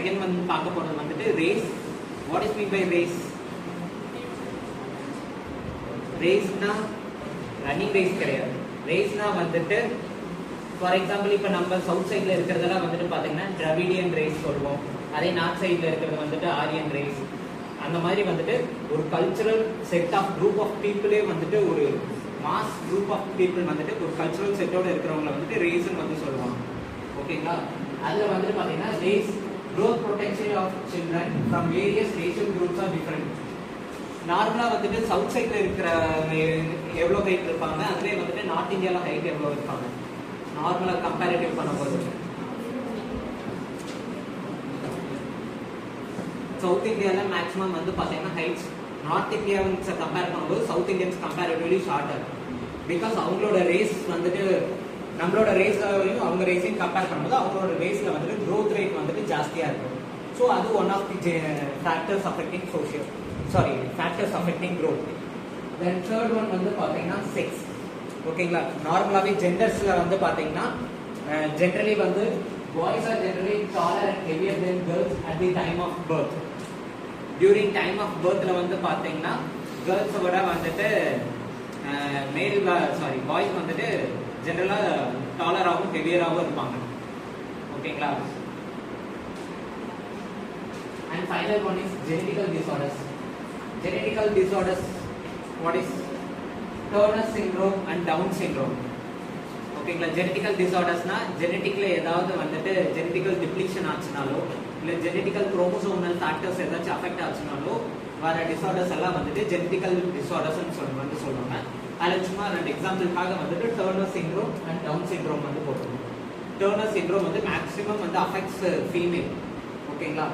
Second வந்து பார்க்க போறது வந்துட்டு race. What is mean by race? ரேஸ்னா ரன்னிங் ரேஸ் கிடையாது. ரேஸ்னா வந்துட்டு ஃபார் எக்ஸாம்பிள் இப்போ நம்ம சவுத் சைடில் இருக்கிறதெல்லாம் வந்துட்டு பார்த்தீங்கன்னா டிராவிடியன் ரேஸ் சொல்லுவோம். அதே நார்த் சைடில் இருக்கிறது வந்துட்டு ஆரியன் ரேஸ். அந்த மாதிரி வந்துட்டு ஒரு cultural set of group of people வந்துட்டு ஒரு மாஸ் குரூப் ஆஃப் பீப்புள் வந்துட்டு ஒரு கல்ச்சுரல் செட்டோட இருக்கிறவங்களை வந்துட்டு ரேஸ்ன்னு வந்து சொல்லுவாங்க. ஓகேங்களா? அதில் வந்துட்டு பார்த்தீங்கன்னா race growth potential of children from various racial groups are different. நார்மலாக வந்துட்டு சவுத் சைடில் இருக்கிற எவ்வளோ ஹைட் இருப்பாங்க, அதுவே வந்துட்டு நார்த் இந்தியாவில் ஹைட் எவ்வளோ இருப்பாங்க நார்மலாக கம்பேரிட்டிவ் பண்ணும்போது. சவுத் இந்தியாவில் மேக்ஸிமம் வந்து பார்த்தீங்கன்னா ஹைட்ஸ் நார்த் இந்தியான்ஸை கம்பேர் பண்ணும்போது south Indians comparatively shorter. Because அவங்களோட ரேஸ் வந்துட்டு நம்மளோட ரேஸையும் அவங்க ரேஸையும் கம்பேர் பண்ணும்போது அவங்களோட ரேஸில் வந்துட்டு க்ரோத் ரேட் வந்துட்டு ஜாஸ்தியாக இருக்கும். ஸோ அது one of the factors affecting factors affecting growth. Then third one வந்து பார்த்தீங்கன்னா செக்ஸ். ஓகேங்களா? நார்மலாகவே ஜெண்டர்ஸில் வந்து பார்த்தீங்கன்னா ஜென்ரலி வந்து boys are generally taller and heavier than girls at the time of birth. During time of பர்த்தில் வந்து பார்த்தீங்கன்னா கேர்ள்ஸை விட வந்துட்டு பாய்ஸ் வந்துட்டு ஜென்ரலாக டாலராகவும் ஹெவியராகவும் இருப்பாங்க. ஓகேங்களா? And final one is genetical disorders. Genetical disorders what is Turner syndrome and Down syndrome. ஓகேங்களா? ஜெனடிக்கல் டிசார்டர்ஸ்னா ஜெனடிக்கில் ஏதாவது வந்துட்டு ஜெனடிக்கல் டிப்ளீஷன் ஆச்சுனாலோ இல்லை ஜெனடிக்கல் குரோமோசோமல் ஃபேக்டர்ஸ் ஏதாச்சும் அஃபெக்ட் ஆச்சுனாலோ வர டிசார்டர்ஸ் எல்லாம் வந்துட்டு ஜெனடிக்கல் டிசார்டர்ஸ்ன்னு சொல்லுவாங்க. அதில் சும்மா 2 எக்ஸாம்பிளுக்காக வந்துட்டு Turner syndrome and Down syndrome வந்து போட்டுருவோம். டர்னர் சிண்ட்ரோம் வந்து மேக்ஸிமம் வந்து அஃபெக்ட்ஸ் ஃபீமேல். ஓகேங்களா?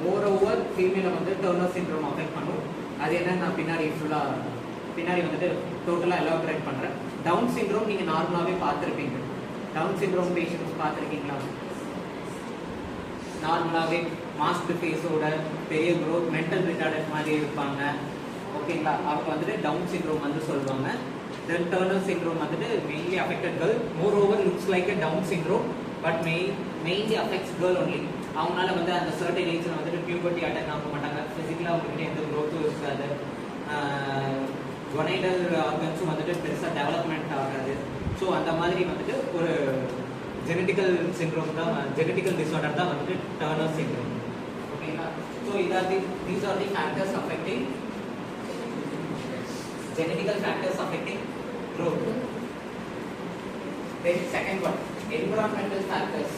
மோர் ஓவர் ஃபீமேலை வந்து டர்னர் சிண்ட்ரோம் அஃபெக்ட் பண்ணும். அது என்ன நான் பின்னாடி வந்துட்டு டோட்டலாக எலாபரேட் பண்ணுறேன். டவுன் சிண்ட்ரோம் நீங்கள் நார்மலாகவே பார்த்துருப்பீங்க. டவுன் சிண்ட்ரோம் பேஷண்ட்ஸ் பார்த்துருக்கீங்களா? நார்மலாகவே மாஸ்க் ஃபேஸோட பெரிய க்ரோத் மென்டல் ரிட்டார்டட் மாதிரி இருப்பாங்க. ஓகேங்களா? அவங்க வந்துட்டு டவுன் சிண்ட்ரோம் வந்து சொல்லுவாங்க. தென் டர்னர் சிண்ட்ரோம் வந்துட்டு mainly affected girl. More over looks like a down syndrome but mainly affects girl only. அவங்களால வந்து அந்த சர்டன் ஏஜில் வந்துட்டு பியூபர்ட்டி அட்டாக் ஆக மாட்டாங்க. ஃபிசிக்கலாக அவங்ககிட்ட எந்த க்ரோத்தும் இருக்காது. கொனைடல் ஆர்கன்ஸும் வந்துட்டு பெருசாக டெவலப்மெண்ட் ஆகாது. ஸோ அந்த மாதிரி வந்துட்டு ஒரு ஜெனடிக்கல் சிண்ட்ரோம் தான், ஜெனடிக்கல் டிசார்டர் தான் வந்துட்டு டர்னர் சிண்ட்ரோம். ஓகேங்களா? So these are the factors affecting genetical factors affecting growth. Then second one, environmental factors.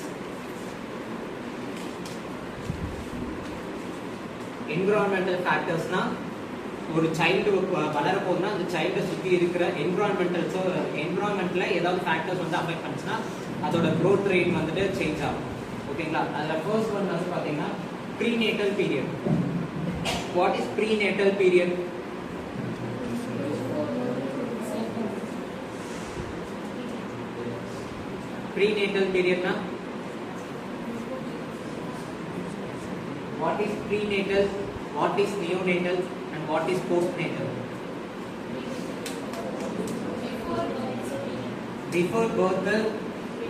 Environmental factors na ஒரு சைல்டு வளர போகுதுன்னா அந்த சைல்டை சுற்றி இருக்கிற என்விரான்மெண்ட்ல ஏதாவது ஃபேக்டர்ஸ் வந்து அஃபெக்ட் பண்ணுச்சுன்னா அதோட க்ரோத் ரேட் வந்துட்டு சேஞ்ச் ஆகும். ஓகேங்களா? அதில் ஃபர்ஸ்ட் ஒன் வந்து பார்த்தீங்கன்னா prenatal period. What is prenatal period? Prenatal பீரியட்னா what is prenatal, what is neonatal and what is postnatal? Before birth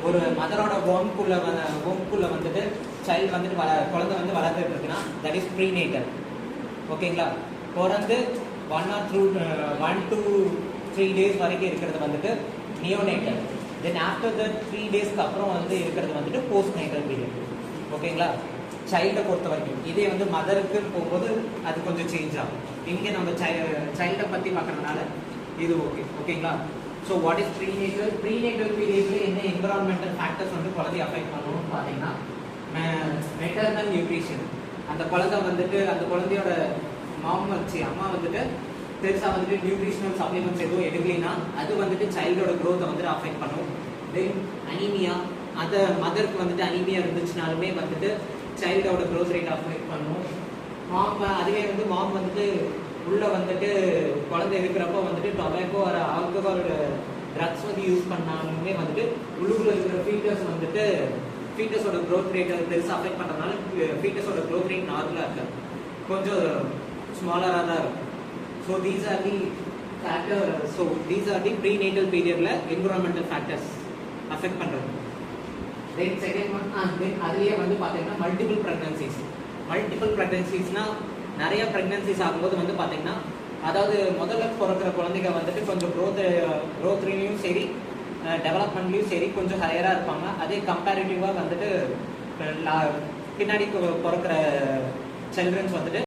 ஒரு மதரோட வோம்குள்ள வந்துட்டு சைல்டு வந்துட்டு குழந்தை வந்து வளர்ந்துட்டு இருக்குன்னா தட் இஸ் ப்ரீநேட்டல். ஓகேங்களா? பிறந்து 1 to 3 days வரைக்கும் இருக்கிறது வந்துட்டு நியோனேட்டல். தென் ஆஃப்டர் தட் 3 daysக்கு அப்புறம் வந்து இருக்கிறது வந்துட்டு போஸ்ட்நேட்டல் பீரியட். ஓகேங்களா? சைல்டை பொறுத்த வரைக்கும். இதே வந்து மதருக்கு போகும்போது அது கொஞ்சம் சேஞ்ச் ஆகும். இங்கே நம்ம சைல்டை பற்றி பார்க்கறதுனால இது ஓகேங்களா? So what is prenatal? Prenatal பீரியட்ல என்ன என்விரான்மெண்டல் ஃபேக்டர்ஸ் வந்து குழந்தைய அஃபெக்ட் பண்ணணும்னு பார்த்தீங்கன்னா மெட்டர்னல் நியூட்ரிஷன். அந்த குழந்தை வந்துட்டு அந்த குழந்தையோட அம்மா வந்துட்டு பெருசாக வந்துட்டு நியூட்ரிஷனல் சப்ளிமெண்ட்ஸ் எதுவும் எடுக்கலைன்னா அது வந்துட்டு சைல்டோட க்ரோத்தை வந்துட்டு அஃபெக்ட் பண்ணும். தென் அனீமியா, அந்த மதருக்கு வந்துட்டு அனீமியா இருந்துச்சுனாலுமே வந்துட்டு சைல்டோட க்ரோத் ரேட் அஃபெக்ட் பண்ணும். அதுவே வந்து மாம் வந்துட்டு உள்ள வந்துட்டு குழந்தை இருக்கிறப்போ வந்துட்டு டொபாக்கோ ஒரு ஆல்கஹால் ட்ரக்ஸ் வந்து யூஸ் பண்ணாலுமே வந்துட்டு உள்ளுக்குள்ள இருக்கிற ஃபீட்டஸோட க்ரோத் ரேட்டை பெருசாக அஃபெக்ட் பண்ணுறதுனால ஃபீட்டஸோட க்ரோத் ரேட் நார்மலாக இருக்காது, கொஞ்சம் ஸ்மாலராக தான் இருக்கும். So these are the prenatal பீரியட்ல என்விரான்மெண்டல் ஃபேக்டர்ஸ் அஃபெக்ட் பண்ணுறது. தென் செகண்ட் ஒன் தென் அதுலேயே வந்து பார்த்தீங்கன்னா மல்டிபிள் ப்ரெக்னன்சிஸ்னால் நிறைய ப்ரெக்னன்சிஸ் ஆகும்போது வந்து பார்த்தீங்கன்னா அதாவது முதல்ல பிறக்கிற குழந்தைங்க வந்துட்டு கொஞ்சம் க்ரோத்லேயும் சரி டெவலப்மெண்ட்லேயும் சரி கொஞ்சம் ஹையராக இருப்பாங்க. அதே கம்பேரிட்டிவாக வந்துட்டு பின்னாடி பிறக்கிற சில்ட்ரன்ஸ் வந்துட்டு